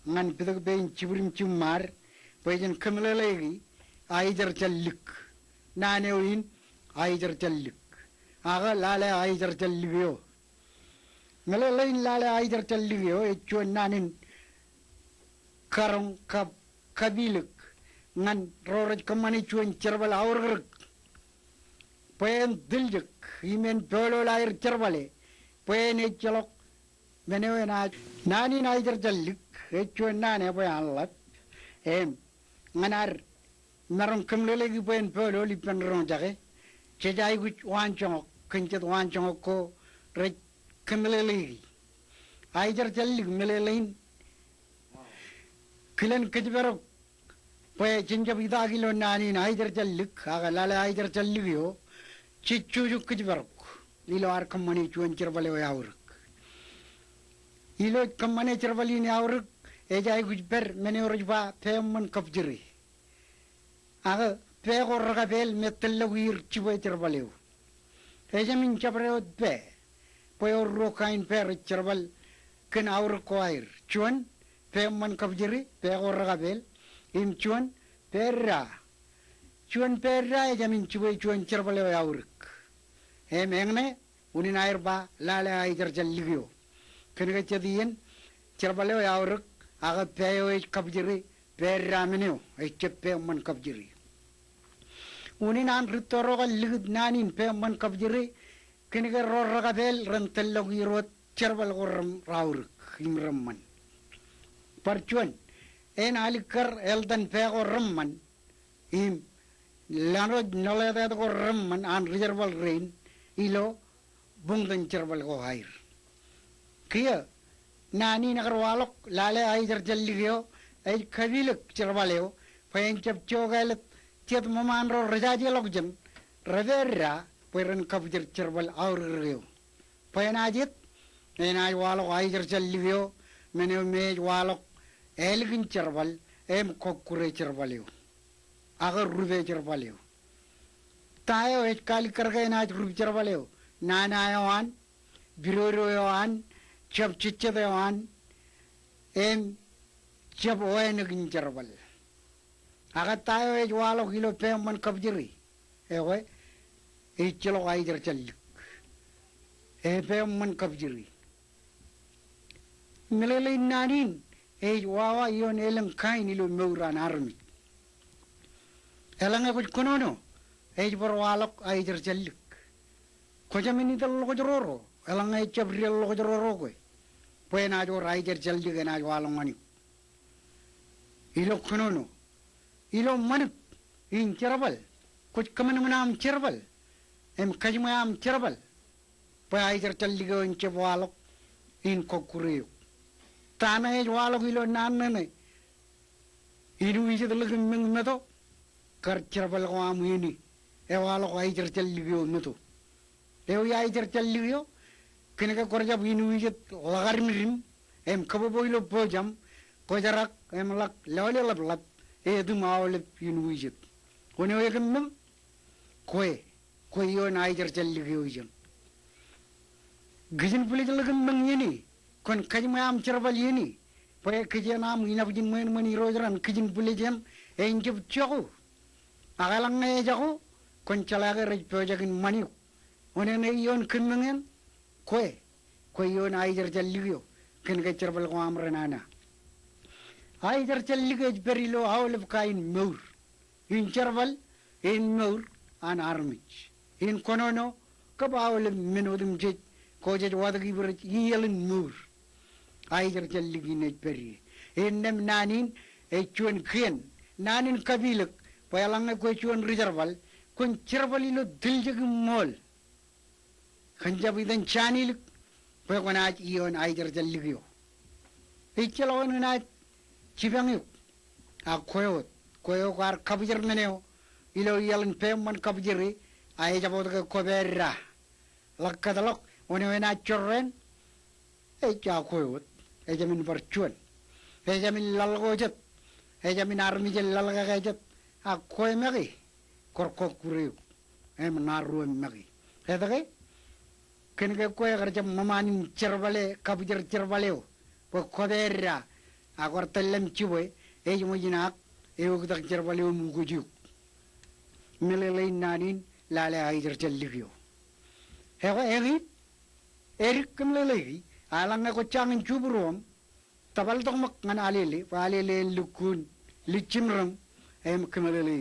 ngan pidag bein ciburim cimar pajan kamlalegi aijar challik nanewin aijar challik aga lale aijar challigyo ngalalain lale aijar challigyo echuan nanin karong kabilik ngan roraj kamani chuan cherbal aurgak payan diljak imen polo lair cherbale payan echalok menewe nani aijar challik echuan nane payan lat nganar narong kamlelegi payan polo lipan rong jake cejai guch wancong kencet wancong ko rej kamlelegi aijar challik melelain kilan kejberok paya jinjab idagilo nani aijar challik aga lala aijar challigyo chichuju kejberok ilo ar kamani chuan cherbale yawruk ilo kamane cherbali ni yawruk ejai gujber meneorjba pemman kapjiri aga pego ragabel metella wir chiwe cherbalew ejamin chabreo be poyo rokain per cherbal ken awr koair chuan pemman kapjiri pego ragabel im chuan perra ejamin chiwe chuan cherbalew yawruk engne unin airba lala aijar jalligyo kenga chadien cherbalew yawruk aga peyo kapjiri perra meneo echepe man kapjiri unin an ritoroga ligid nanin peman kapjiri kenga roragabel rantelogirot cherbal goram rauruk imramman parchuan en alikar eldan pego ramman im lanrod noleda go ramman an reserval rain ilo bungdan cherbal go hair kiya nani nagarwalok lale aijar jalligyo ay kabilak cherbaleo payen chap chogalet tiat maman ro rajaji lokjan raverra payen kapjir cherbal aurryo payen ajit enay walok aijar jalligyo mene mej walok elgin cherbal em kokure cherbaleo agar rube cherbaleo tayo ek kali karga enaj rub cherbaleo nanayoan biroroyoan chap chichadewan em chap oenagin cherbal aga tayo ej walo kilo pemman kapjiri ewe e chilo aijar challik e pemman kapjiri melele nanin ej wawa yon elang kain ilo meuran armi elang ekuj konono ej bor walok aijar challik kojamini dal kojroro elang ej chabriel kojroro ko pena jo aijar challik na walong ani ilo konono ilo manuk in cherbal kuch kaman manam cherbal em kajmayam cherbal pa aijar challigo in chewalok in kokuriyo tana ej walok ilo nanne iru ije dalagin meng meto kar cherbal ko amini e walok aijar challigo meto e aijar challigo kenega korja binu ije lagar mirim em kabo boilo pojam pojarak em lak lawle lab edu maawle pinuijit one oyegam koy yo naijar challigyo jam gijin puligalagam mang yeni kon kajmayam cherbal yeni poy kijanam inabjin men rojaran kijin pulijan enjib chogo agalang ne jago kon chalaga rej projagin mani one ne yon kinmengen koy yo naijar challigyo ken ga cherbal ko amranana aijar challigej berilo awlef kain meur in cherbal in meur an armich in konono kabawle menodum je koje wadagi ber yelin meur aijar challiginej beri in nem nanin e chuan kien nanin kabilak payalang ko chuan reserval kon cherbalilo diljeg mol khanjabidan chanil pagonaj ion aijar challigyo ichalawan na chibangyo a koyo kar kabjir meneo ilo yelin pemman kabjiri ay jabot ko koberra lakkadalok one wena chorren e cha koyo e jamin barchuan e jamin lalgojet e jamin armijel lalgajet a koy magi korko kuriu em naru magi hedage kenke koy garjam mamanin cherbale kabjir cherbaleo po koberra agortellem chiboy mo jinak eog dak jerbale mu gujuk melele nanin lale aider jalligyo hewa eri erik melele alanga ko changin chubrom tabal dok mak ngan alele lukun lichimram em kemelele